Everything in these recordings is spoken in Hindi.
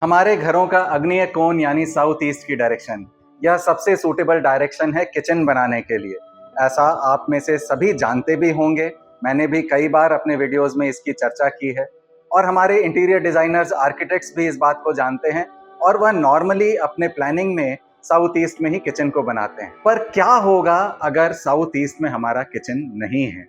हमारे घरों का आग्नेय कोण यानी साउथ ईस्ट की डायरेक्शन, यह सबसे सूटेबल डायरेक्शन है किचन बनाने के लिए। ऐसा आप में से सभी जानते भी होंगे। मैंने भी कई बार अपने वीडियोस में इसकी चर्चा की है और हमारे इंटीरियर डिजाइनर्स, आर्किटेक्ट्स भी इस बात को जानते हैं और वह नॉर्मली अपने प्लानिंग में साउथ ईस्ट में ही किचन को बनाते हैं। पर क्या होगा अगर साउथ ईस्ट में हमारा किचन नहीं है?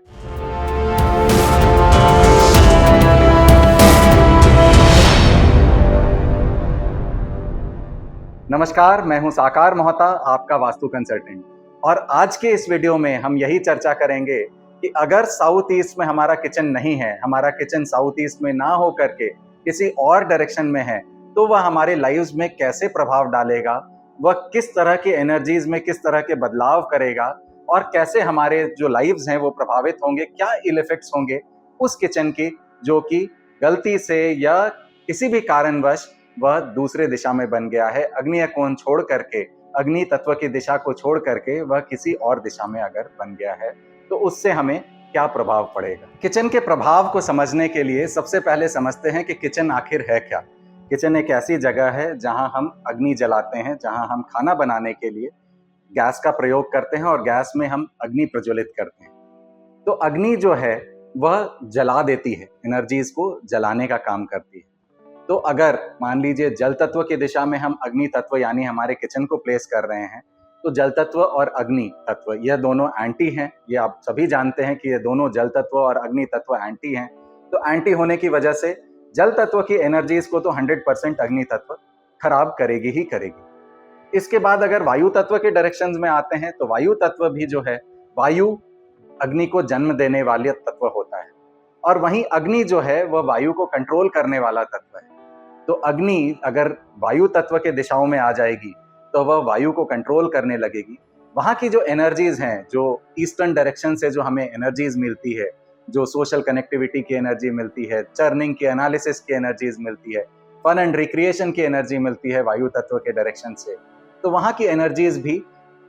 नमस्कार, मैं हूं साकार मोहता, आपका वास्तु कंसल्टेंट। और आज के इस वीडियो में हम यही चर्चा करेंगे कि अगर साउथ ईस्ट में हमारा किचन नहीं है, हमारा किचन साउथ ईस्ट में ना हो करके किसी और डायरेक्शन में है, तो वह हमारे लाइव्स में कैसे प्रभाव डालेगा, वह किस तरह की एनर्जीज में किस तरह के बदलाव करेगा और कैसे हमारे जो लाइव्स हैं वो प्रभावित होंगे, क्या इल इफेक्ट्स होंगे उस किचन की जो कि गलती से या किसी भी कारणवश वह दूसरे दिशा में बन गया है। अग्नि कोण छोड़ करके, अग्नि तत्व की दिशा को छोड़ करके वह किसी और दिशा में अगर बन गया है, तो उससे हमें क्या प्रभाव पड़ेगा। किचन के प्रभाव को समझने के लिए सबसे पहले समझते हैं कि किचन आखिर है क्या। किचन एक ऐसी जगह है जहां हम अग्नि जलाते हैं, जहां हम खाना बनाने के लिए गैस का प्रयोग करते हैं और गैस में हम अग्नि प्रज्वलित करते हैं। तो अग्नि जो है वह जला देती है, एनर्जीज को जलाने का काम करती है। तो अगर मान लीजिए जल तत्व की दिशा में हम अग्नि तत्व यानी हमारे किचन को प्लेस कर रहे हैं, तो जल तत्व और अग्नि तत्व यह दोनों एंटी हैं। ये आप सभी जानते हैं कि ये दोनों जल तत्व और अग्नि तत्व एंटी हैं। तो एंटी होने की वजह से जल तत्व की एनर्जीज को तो 100% अग्नि तत्व खराब करेगी ही करेगी। इसके बाद अगर वायु तत्व के डायरेक्शंस में आते हैं, तो वायु तत्व भी जो है, वायु अग्नि को जन्म देने वाला तत्व होता है और वहीं अग्नि जो है वह वायु को कंट्रोल करने वाला तत्व है। तो अग्नि अगर वायु तत्व के दिशाओं में आ जाएगी तो वह वायु को कंट्रोल करने लगेगी। वहां की जो एनर्जीज हैं, जो ईस्टर्न डायरेक्शन से जो हमें एनर्जीज मिलती है, जो सोशल कनेक्टिविटी की एनर्जी मिलती है, चर्निंग की, एनालिसिस की एनर्जीज मिलती है, फन एंड रिक्रिएशन की एनर्जी मिलती है वायु तत्व के डायरेक्शन से, तो वहां की एनर्जीज भी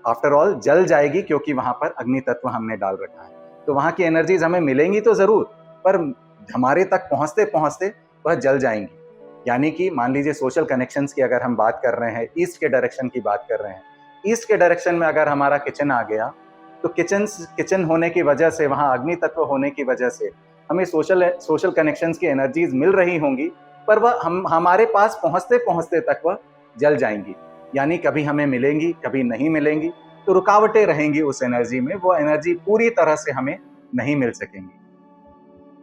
आफ्टर ऑल जल जाएगी, क्योंकि वहां पर अग्नि तत्व हमने डाल रखा है। तो वहां की एनर्जीज हमें मिलेंगी तो जरूर, पर हमारे तक पहुंचते पहुंचते वह जल जाएंगी। यानी कि मान लीजिए सोशल कनेक्शंस की अगर हम बात कर रहे हैं, ईस्ट के डायरेक्शन की बात कर रहे हैं, ईस्ट के डायरेक्शन में अगर हमारा किचन आ गया, तो किचन होने की वजह से, वहां अग्नि तत्व होने की वजह से हमें सोशल कनेक्शंस की एनर्जीज मिल रही होंगी, पर वह हमारे पास पहुंचते पहुंचते तक वह जल जाएंगी। यानी कभी हमें मिलेंगी, कभी नहीं मिलेंगी, तो रुकावटें रहेंगी उस एनर्जी में, वो एनर्जी पूरी तरह से हमें नहीं मिल सकेंगी।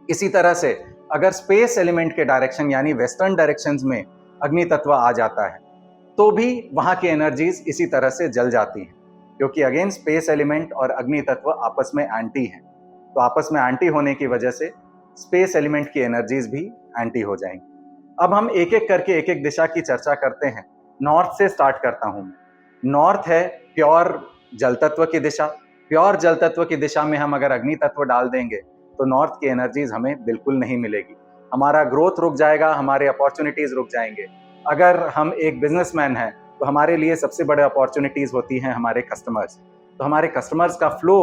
इसी तरह से अगर स्पेस एलिमेंट के डायरेक्शन यानी वेस्टर्न डायरेक्शंस में अग्नि तत्व आ जाता है, तो भी वहां की एनर्जीज इसी तरह से जल जाती हैं, क्योंकि अगेन स्पेस एलिमेंट और अग्नि तत्व आपस में एंटी हैं। तो आपस में एंटी होने की वजह से स्पेस एलिमेंट की एनर्जीज भी एंटी हो जाएंगी। अब हम एक एक करके एक एक दिशा की चर्चा करते हैं। नॉर्थ से स्टार्ट करता हूं मैं। नॉर्थ है प्योर जल तत्व की दिशा। प्योर जल तत्व की दिशा में हम अगर अग्नि तत्व डाल देंगे तो नॉर्थ की एनर्जीज हमें बिल्कुल नहीं मिलेगी। हमारा ग्रोथ रुक जाएगा, हमारे अपॉर्चुनिटीज रुक जाएंगे। अगर हम एक बिजनेसमैन हैं, तो हमारे लिए सबसे बड़े अपॉर्चुनिटीज होती हैं हमारे कस्टमर्स। तो हमारे कस्टमर्स का फ्लो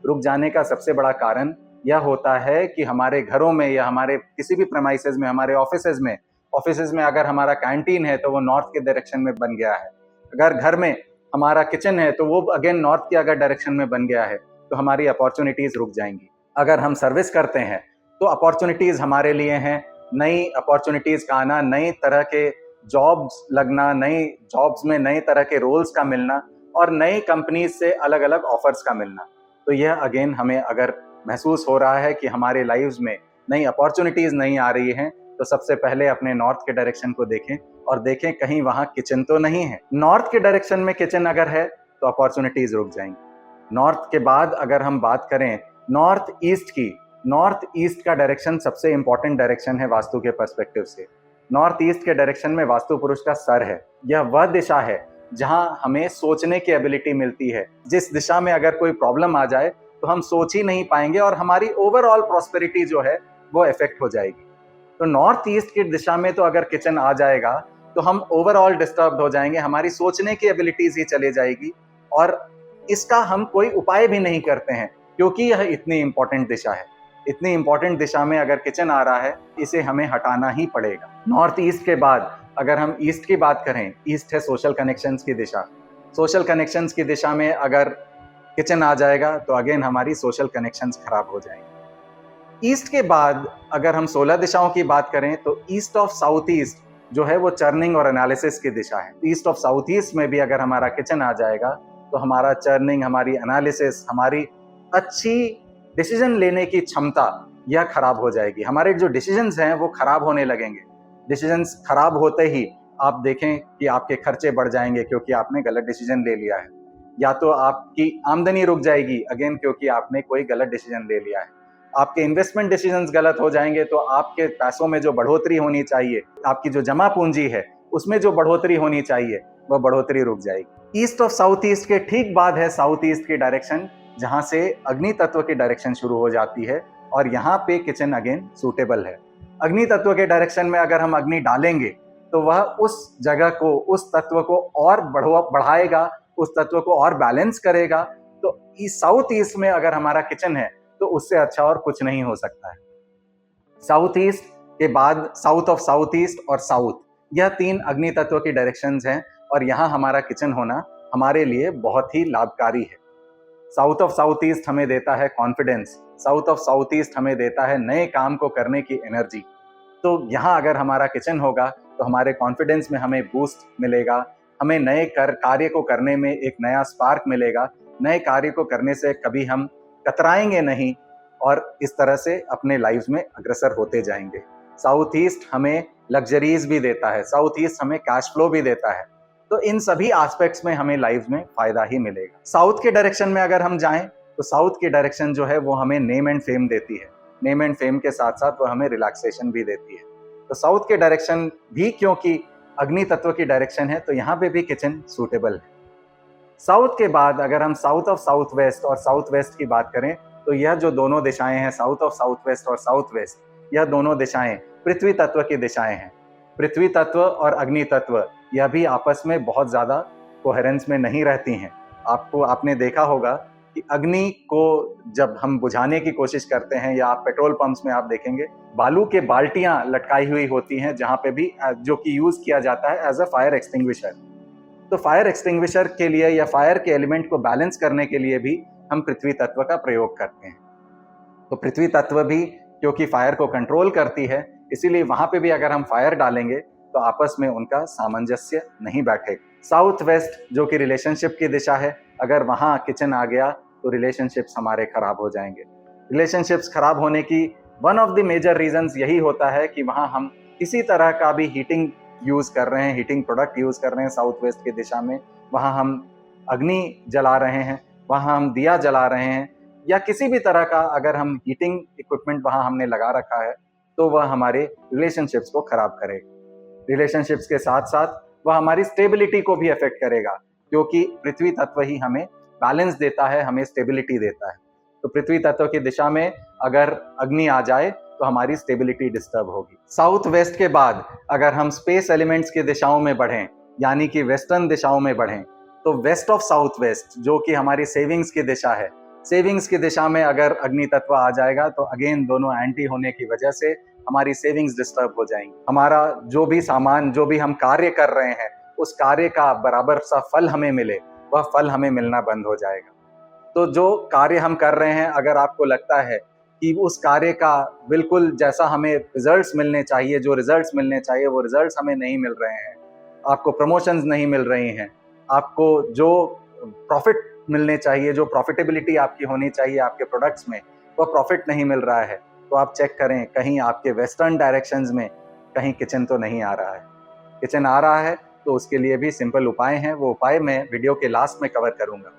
रुक जाने का सबसे बड़ा कारण यह होता है कि हमारे घरों में या हमारे किसी भी प्रेमाइसेस में, हमारे ऑफिसेज में अगर हमारा कैंटीन है तो वो नॉर्थ के डायरेक्शन में बन गया है। अगर घर में हमारा किचन है तो वो अगेन नॉर्थ की अगर डायरेक्शन में बन गया है, तो हमारी अपॉर्चुनिटीज रुक जाएंगी। अगर हम सर्विस करते हैं तो अपॉर्चुनिटीज हमारे लिए हैं, नई अपॉर्चुनिटीज का आना, नई तरह के जॉब्स लगना, नई जॉब्स में नए तरह के रोल्स का मिलना और नई कंपनीज से अलग अलग ऑफर्स का मिलना। तो यह अगेन हमें अगर महसूस हो रहा है कि हमारे लाइव्स में नई अपॉर्चुनिटीज नहीं आ रही हैं, तो सबसे पहले अपने नॉर्थ के डायरेक्शन को देखें और देखें कहीं वहां किचन तो नहीं है। नॉर्थ के डायरेक्शन में किचन अगर है तो अपॉर्चुनिटीज रुक जाएंगी। नॉर्थ के बाद अगर हम बात करें नॉर्थ ईस्ट की, नॉर्थ ईस्ट का डायरेक्शन सबसे इंपॉर्टेंट डायरेक्शन है वास्तु के पर्सपेक्टिव से। नॉर्थ ईस्ट के डायरेक्शन में वास्तु पुरुष का सर है। यह वह दिशा है जहां हमें सोचने की एबिलिटी मिलती है। जिस दिशा में अगर कोई प्रॉब्लम आ जाए तो हम सोच ही नहीं पाएंगे और हमारी ओवरऑल प्रॉस्पेरिटी जो है वो इफेक्ट हो जाएगी। तो नॉर्थ ईस्ट की दिशा में तो अगर किचन आ जाएगा तो हम ओवरऑल डिस्टर्ब हो जाएंगे, हमारी सोचने की एबिलिटीज ही चली जाएगी और इसका हम कोई उपाय भी नहीं करते हैं, क्योंकि यह इतनी इंपॉर्टेंट दिशा है। इतनी इंपॉर्टेंट दिशा में अगर किचन आ रहा है, इसे हमें हटाना ही पड़ेगा। नॉर्थ ईस्ट के बाद अगर हम ईस्ट की बात करें, ईस्ट है सोशल कनेक्शंस की दिशा। सोशल कनेक्शंस की दिशा में अगर किचन आ जाएगा तो अगेन हमारी सोशल कनेक्शंस खराब हो जाएंगे। ईस्ट के बाद अगर हम 16 दिशाओं की बात करें तो ईस्ट ऑफ साउथ ईस्ट जो है वो चर्निंग और एनालिसिस की दिशा है। ईस्ट ऑफ साउथ ईस्ट में भी अगर हमारा किचन आ जाएगा तो हमारा चर्निंग, हमारी एनालिसिस, हमारी अच्छी डिसीजन लेने की क्षमता यह खराब हो जाएगी। हमारे जो डिसीजंस हैं वो खराब होने लगेंगे। डिसीजंस खराब होते ही आप देखें कि आपके खर्चे बढ़ जाएंगे क्योंकि आपने गलत डिसीजन ले लिया है, या तो आपकी आमदनी रुक जाएगी अगेन क्योंकि आपने कोई गलत डिसीजन ले लिया है। आपके इन्वेस्टमेंट डिसीजंस गलत हो जाएंगे तो आपके पैसों में जो बढ़ोतरी होनी चाहिए, आपकी जो जमा पूंजी है उसमें जो बढ़ोतरी होनी चाहिए वह बढ़ोतरी रुक जाएगी। ईस्ट ऑफ साउथ ईस्ट के ठीक बाद है साउथ ईस्ट की डायरेक्शन, जहां से अग्नि तत्व की डायरेक्शन शुरू हो जाती है और यहाँ पे किचन अगेन सूटेबल है। अग्नि तत्व के डायरेक्शन में अगर हम अग्नि डालेंगे तो वह उस जगह को, उस तत्व को और बढ़ाएगा, उस तत्व को और बैलेंस करेगा। तो साउथ ईस्ट में अगर हमारा किचन है तो उससे अच्छा और कुछ नहीं हो सकता है। साउथ ईस्ट के बाद साउथ ऑफ साउथ ईस्ट और साउथ, यह 3 अग्नि तत्व की डायरेक्शंस हैं और यहाँ हमारा किचन होना हमारे लिए बहुत ही लाभकारी है। साउथ ऑफ साउथ ईस्ट हमें देता है confidence, south of south east हमें देता है नए काम को करने की एनर्जी। तो यहाँ अगर हमारा किचन होगा तो हमारे कॉन्फिडेंस में हमें बूस्ट मिलेगा, हमें नए कार्य को करने में एक नया स्पार्क मिलेगा। नए कार्य को करने से कभी हम कतराएंगे नहीं और इस तरह से अपने लाइफ में अग्रसर होते जाएंगे। साउथ ईस्ट हमें लग्जरीज भी देता है, साउथ ईस्ट हमें कैश फ्लो भी देता है। तो इन सभी एस्पेक्ट्स में हमें लाइफ में फायदा ही मिलेगा। साउथ के डायरेक्शन में अगर हम जाएं तो साउथ की डायरेक्शन जो है वो हमें नेम एंड फेम देती है। नेम एंड फेम के साथ साथ वो हमें रिलैक्सेशन भी देती है। तो साउथ के डायरेक्शन भी क्योंकि अग्नि तत्व की डायरेक्शन है तो यहाँ पे भी किचन सूटेबल है। साउथ के बाद अगर हम साउथ ऑफ साउथ वेस्ट और साउथ वेस्ट की बात करें तो यह जो दोनों दिशाएं हैं, साउथ ऑफ साउथ वेस्ट और साउथ वेस्ट, यह दोनों दिशाएं पृथ्वी तत्व की दिशाएं हैं। पृथ्वी तत्व और अग्नि तत्व यह भी आपस में बहुत ज्यादा कोहेरेंस में नहीं रहती हैं। आपने देखा होगा कि अग्नि को जब हम बुझाने की कोशिश करते हैं या आप पेट्रोल पंप्स में आप देखेंगे बालू के बाल्टियां लटकाई हुई होती हैं जहां पे भी, जो कि यूज किया जाता है एज अ फायर एक्सटिंग्विशर। तो फायर एक्सटिंग्विशर के लिए या फायर के एलिमेंट को बैलेंस करने के लिए भी हम पृथ्वी तत्व का प्रयोग करते हैं। तो पृथ्वी तत्व भी क्योंकि फायर को कंट्रोल करती है, इसीलिए वहां पे भी अगर हम फायर डालेंगे तो आपस में उनका सामंजस्य नहीं बैठेगा। साउथ वेस्ट जो कि रिलेशनशिप की दिशा है, अगर वहां किचन आ गया तो रिलेशनशिप्स हमारे खराब हो जाएंगे। रिलेशनशिप्स खराब होने की one of the major reasons यही होता है कि वहां हम किसी तरह का भी हीटिंग यूज कर रहे हैं, हीटिंग प्रोडक्ट यूज कर रहे हैं साउथ वेस्ट की दिशा में, वहां हम अग्नि जला रहे हैं, वहां हम दिया जला रहे हैं, या किसी भी तरह का अगर हम हीटिंग इक्विपमेंट वहां हमने लगा रखा है तो वह हमारे रिलेशनशिप्स को खराब करेगा। रिलेशनशिप्स के साथ साथ वह हमारी स्टेबिलिटी को भी अफेक्ट करेगा, क्योंकि पृथ्वी तत्व ही हमें बैलेंस देता है, हमें स्टेबिलिटी देता है। तो पृथ्वी तत्व की दिशा में अगर अग्नि आ जाए तो हमारी स्टेबिलिटी डिस्टर्ब होगी। साउथ वेस्ट के बाद अगर हम स्पेस एलिमेंट्स की दिशाओं में बढ़ें, यानी कि वेस्टर्न दिशाओं में बढ़ें, तो वेस्ट ऑफ साउथ वेस्ट जो कि हमारी सेविंग्स की दिशा है, सेविंग्स की दिशा में अगर अग्नि तत्व आ जाएगा तो अगेन दोनों एंटी होने की वजह से हमारी सेविंग्स डिस्टर्ब हो जाएंगी। हमारा जो भी सामान, जो भी हम कार्य कर रहे हैं, उस कार्य का बराबर सा फल हमें मिले, वह फल हमें मिलना बंद हो जाएगा। तो जो कार्य हम कर रहे हैं, अगर आपको लगता है कि उस कार्य का बिल्कुल जैसा हमें रिजल्ट्स मिलने चाहिए, जो रिजल्ट्स मिलने चाहिए वो रिजल्ट्स हमें नहीं मिल रहे हैं, आपको प्रमोशंस नहीं मिल रही हैं, आपको जो प्रॉफिट मिलने चाहिए, जो प्रॉफिटेबिलिटी आपकी होनी चाहिए आपके प्रोडक्ट्स में, वह प्रॉफिट नहीं मिल रहा है, तो आप चेक करें कहीं आपके वेस्टर्न डायरेक्शंस में कहीं किचन तो नहीं आ रहा है। किचन आ रहा है तो उसके लिए भी सिंपल उपाय हैं, वो उपाय मैं वीडियो के लास्ट में कवर करूंगा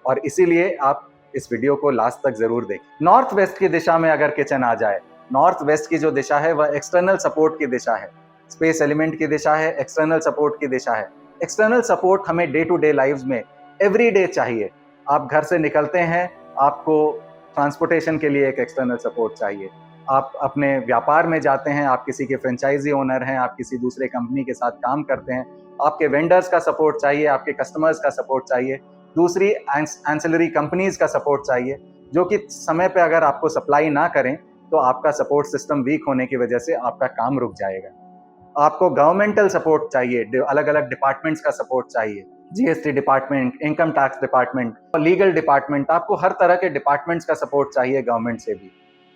और इसीलिए आप इस वीडियो को लास्ट तक जरूर देखें। नॉर्थ वेस्ट की दिशा में अगर किचन आ जाए, नॉर्थ वेस्ट की जो दिशा है वह एक्सटर्नल सपोर्ट की दिशा है, स्पेस एलिमेंट की दिशा है, एक्सटर्नल सपोर्ट की दिशा है। एक्सटर्नल सपोर्ट हमें डे टू डे लाइफ में एवरीडे चाहिए। आप घर से निकलते हैं, आपको ट्रांसपोर्टेशन के लिए एक एक्सटर्नल सपोर्ट चाहिए। आप अपने व्यापार में जाते हैं, आप किसी के फ्रेंचाइजी ओनर हैं, आप किसी दूसरे कंपनी के साथ काम करते हैं, आपके वेंडर्स का सपोर्ट चाहिए, आपके कस्टमर्स का सपोर्ट चाहिए, दूसरी एंसिलरी कंपनीज का सपोर्ट चाहिए, जो कि समय पे अगर आपको सप्लाई ना करें तो आपका सपोर्ट सिस्टम वीक होने की वजह से आपका काम रुक जाएगा। आपको गवर्नमेंटल सपोर्ट चाहिए, अलग अलग डिपार्टमेंट्स का सपोर्ट चाहिए, GST department, income tax department, legal department, आपको हर तरह के डिपार्टमेंट्स का सपोर्ट चाहिए गवर्नमेंट से भी।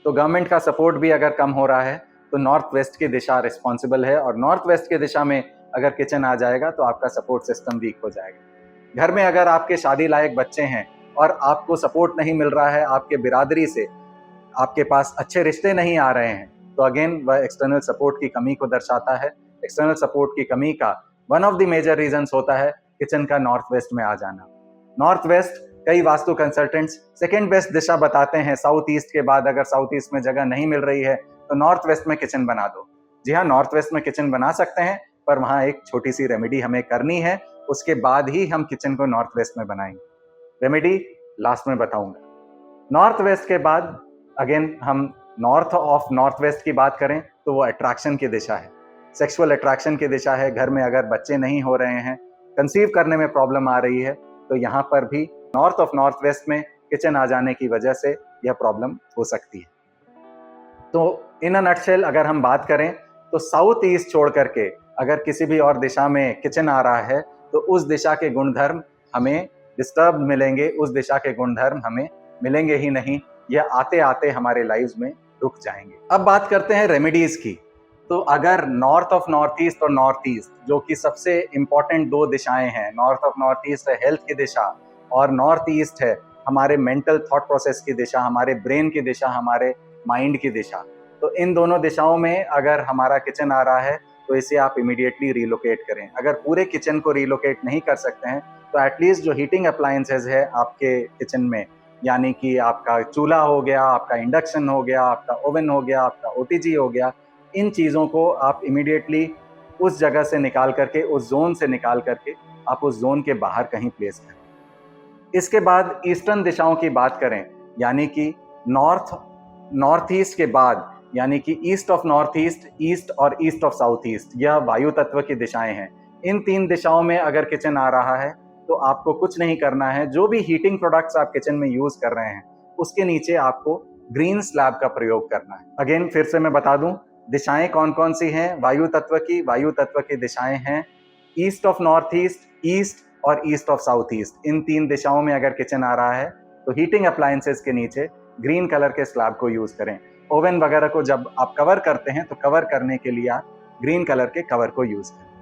तो गवर्नमेंट का सपोर्ट भी अगर कम हो रहा है तो नॉर्थ वेस्ट की दिशा रिस्पॉन्सिबल है, और नॉर्थ वेस्ट की दिशा में अगर किचन आ जाएगा तो आपका सपोर्ट सिस्टम वीक हो जाएगा। घर में अगर आपके शादी लायक बच्चे हैं और आपको सपोर्ट नहीं मिल रहा है, आपके बिरादरी से आपके पास अच्छे रिश्ते नहीं आ रहे हैं, तो अगेन वह एक्सटर्नल सपोर्ट की कमी को दर्शाता है। एक्सटर्नल सपोर्ट की कमी का one of the major reasons होता है किचन का नॉर्थ वेस्ट में आ जाना। नॉर्थ वेस्ट कई वास्तु कंसल्टेंट्स सेकेंड बेस्ट दिशा बताते हैं साउथ ईस्ट के बाद। अगर साउथ ईस्ट में जगह नहीं मिल रही है तो नॉर्थ वेस्ट में किचन बना दो। जी हाँ, नॉर्थ वेस्ट में किचन बना सकते हैं, पर वहां एक छोटी सी रेमेडी हमें करनी है, उसके बाद ही हम किचन को नॉर्थ वेस्ट में बनाएंगे। रेमेडी लास्ट में बताऊंगा। नॉर्थ वेस्ट के बाद अगेन हम नॉर्थ ऑफ नॉर्थ वेस्ट की बात करें तो वो अट्रैक्शन की दिशा है, सेक्सुअल अट्रैक्शन की दिशा है। घर में अगर बच्चे नहीं हो रहे हैं, कंसीव करने में प्रॉब्लम आ रही है, तो यहाँ पर भी नॉर्थ ऑफ नॉर्थ वेस्ट में किचन आ जाने की वजह से यह प्रॉब्लम हो सकती है। तो इन अ नटशेल अगर हम बात करें तो साउथ ईस्ट छोड़ करके अगर किसी भी और दिशा में किचन आ रहा है तो उस दिशा के गुणधर्म हमें डिस्टर्ब मिलेंगे, उस दिशा के गुणधर्म हमें मिलेंगे ही नहीं, यह आते आते हमारे लाइफ में रुक जाएंगे। अब बात करते हैं रेमेडीज की। तो अगर नॉर्थ ऑफ नॉर्थ ईस्ट और नॉर्थ ईस्ट, जो कि सबसे इंपॉर्टेंट दो दिशाएं हैं, नॉर्थ ऑफ नॉर्थ ईस्ट है हेल्थ की दिशा और नॉर्थ ईस्ट है हमारे मेंटल थॉट प्रोसेस की दिशा, हमारे ब्रेन की दिशा, हमारे माइंड की दिशा। तो इन दोनों दिशाओं में अगर हमारा किचन आ रहा है तो इसे आप इमीडिएटली रिलोकेट करें। अगर पूरे किचन को रिलोकेट नहीं कर सकते हैं तो एटलीस्ट जो हीटिंग अप्लायंसेज है आपके किचन में, यानी कि आपका चूल्हा हो गया, आपका इंडक्शन हो गया, आपका ओवन हो गया, आपका ओटीजी हो गया, इन चीज़ों को आप इमीडिएटली उस जगह से निकाल करके, उस जोन से निकाल करके आप उस जोन के बाहर कहीं प्लेस करें। इसके बाद ईस्टर्न दिशाओं की बात करें, यानी कि नॉर्थ ईस्ट के बाद, यानी कि east of north east, east और ईस्ट ऑफ साउथ ईस्ट, यह वायु तत्व की दिशाएं हैं। इन तीन दिशाओं में अगर किचन आ रहा है तो आपको कुछ नहीं करना है। जो भी हीटिंग प्रोडक्ट्स आप किचन में यूज कर रहे हैं उसके नीचे आपको ग्रीन स्लैब का प्रयोग करना है। अगेन फिर से मैं बता दूं, दिशाएं कौन कौन सी हैं वायु तत्व की दिशाएं हैं east of north east, east और ईस्ट ऑफ साउथ ईस्ट। इन तीन दिशाओं में अगर किचन आ रहा है तो हीटिंग अप्लायंसेस के नीचे ग्रीन कलर के स्लैब को यूज करें। ओवन वगैरह को जब आप कवर करते हैं तो कवर करने के लिए आप ग्रीन कलर के कवर को यूज करें।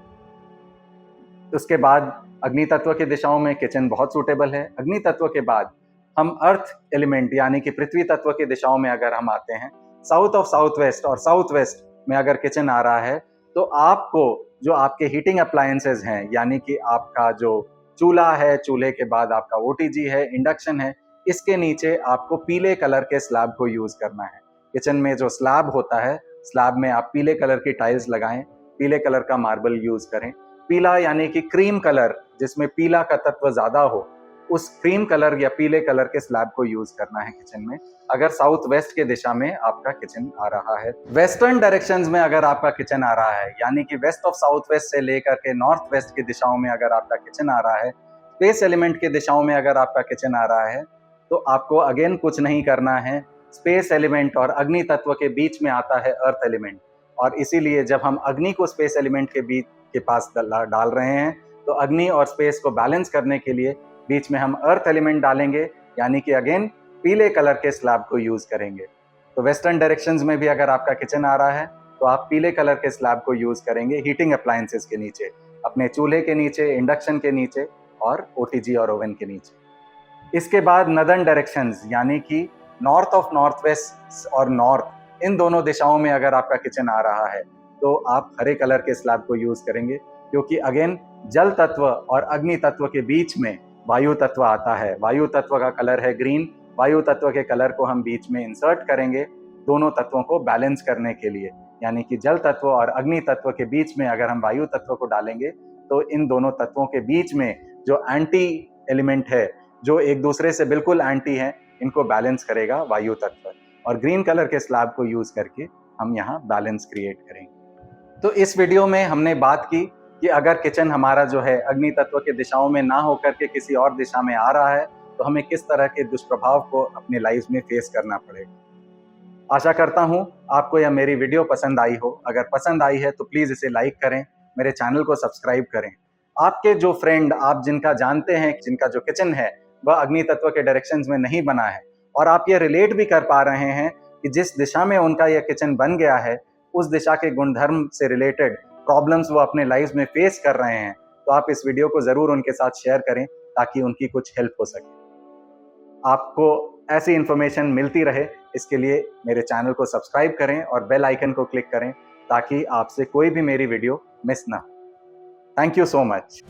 उसके बाद अग्नि तत्व की दिशाओं में किचन बहुत सूटेबल है। अग्नि तत्व के बाद हम अर्थ एलिमेंट यानी कि पृथ्वी तत्व की दिशाओं में अगर हम आते हैं, साउथ ऑफ साउथ वेस्ट और साउथ वेस्ट में अगर किचन आ रहा है तो आपको जो आपके हीटिंग अप्लायंसेज हैं, यानी कि आपका जो चूल्हा है, चूल्हे के बाद आपका ओटीजी है, इंडक्शन है, इसके नीचे आपको पीले कलर के स्लैब को यूज करना है। किचन में जो स्लैब होता है, स्लैब में आप पीले कलर की टाइल्स लगाएं, पीले कलर का मार्बल यूज करें। पीला यानी कि क्रीम कलर, जिसमें पीला का तत्व ज्यादा हो, उस क्रीम कलर या पीले कलर के स्लैब को यूज करना है किचन में, अगर साउथ वेस्ट के दिशा में आपका किचन आ रहा है। वेस्टर्न डायरेक्शंस में अगर आपका किचन आ रहा है, यानी कि वेस्ट ऑफ साउथ वेस्ट से लेकर के नॉर्थ वेस्ट की दिशाओं में अगर आपका किचन आ रहा है, स्पेस एलिमेंट की दिशाओं में अगर आपका किचन आ रहा है, तो आपको अगेन कुछ नहीं करना है। स्पेस एलिमेंट और अग्नि तत्व के बीच में आता है अर्थ एलिमेंट, और इसीलिए जब हम अग्नि को स्पेस एलिमेंट के बीच के पास डाल रहे हैं तो अग्नि और स्पेस को बैलेंस करने के लिए बीच में हम अर्थ एलिमेंट डालेंगे, यानी कि अगेन पीले कलर के स्लैब को यूज करेंगे। तो वेस्टर्न डायरेक्शंस में भी अगर आपका किचन आ रहा है तो आप पीले कलर के स्लैब को यूज करेंगे हीटिंग अप्लायंसेस के नीचे, अपने चूल्हे के नीचे, इंडक्शन के नीचे और ओटीजी और ओवन के नीचे। इसके बाद नदर्न डायरेक्शंस, यानी कि नॉर्थ ऑफ नॉर्थ वेस्ट और नॉर्थ, इन दोनों दिशाओं में अगर आपका किचन आ रहा है तो आप हरे कलर के स्लैब को यूज करेंगे, क्योंकि अगेन जल तत्व और अग्नि तत्व के बीच में वायु तत्व आता है। वायु तत्व का कलर है ग्रीन, वायु तत्व के कलर को हम बीच में इंसर्ट करेंगे दोनों तत्वों को बैलेंस करने के लिए, यानी कि जल तत्व और अग्नि तत्व के बीच में अगर हम वायु तत्व को डालेंगे तो इन दोनों तत्वों के बीच में जो एंटी एलिमेंट है, जो एक दूसरे से बिल्कुल एंटी है, इनको बैलेंस करेगा वायु तत्व, और ग्रीन कलर के स्लैब को यूज करके हम यहाँ बैलेंस क्रिएट करेंगे। तो इस वीडियो में हमने बात की कि अगर किचन हमारा जो है अग्नि तत्व के दिशाओं में ना होकर के किसी और दिशा में आ रहा है तो हमें किस तरह के दुष्प्रभाव को अपनी लाइफ में फेस करना पड़ेगा। आशा करता हूँ आपको यह मेरी वीडियो पसंद आई हो। अगर पसंद आई है तो प्लीज़ इसे लाइक करें, मेरे चैनल को सब्सक्राइब करें। आपके जो फ्रेंड आप जिनका जानते हैं, जिनका जो किचन है वह अग्नि तत्व के डायरेक्शंस में नहीं बना है और आप ये रिलेट भी कर पा रहे हैं कि जिस दिशा में उनका यह किचन बन गया है उस दिशा के गुणधर्म से रिलेटेड प्रॉब्लम्स वो अपने लाइफ में फेस कर रहे हैं, तो आप इस वीडियो को ज़रूर उनके साथ शेयर करें ताकि उनकी कुछ हेल्प हो सके। आपको ऐसी इंफॉर्मेशन मिलती रहे, इसके लिए मेरे चैनल को सब्सक्राइब करें और बेल आइकन को क्लिक करें ताकि आपसे कोई भी मेरी वीडियो मिस ना हो। Thank you so much.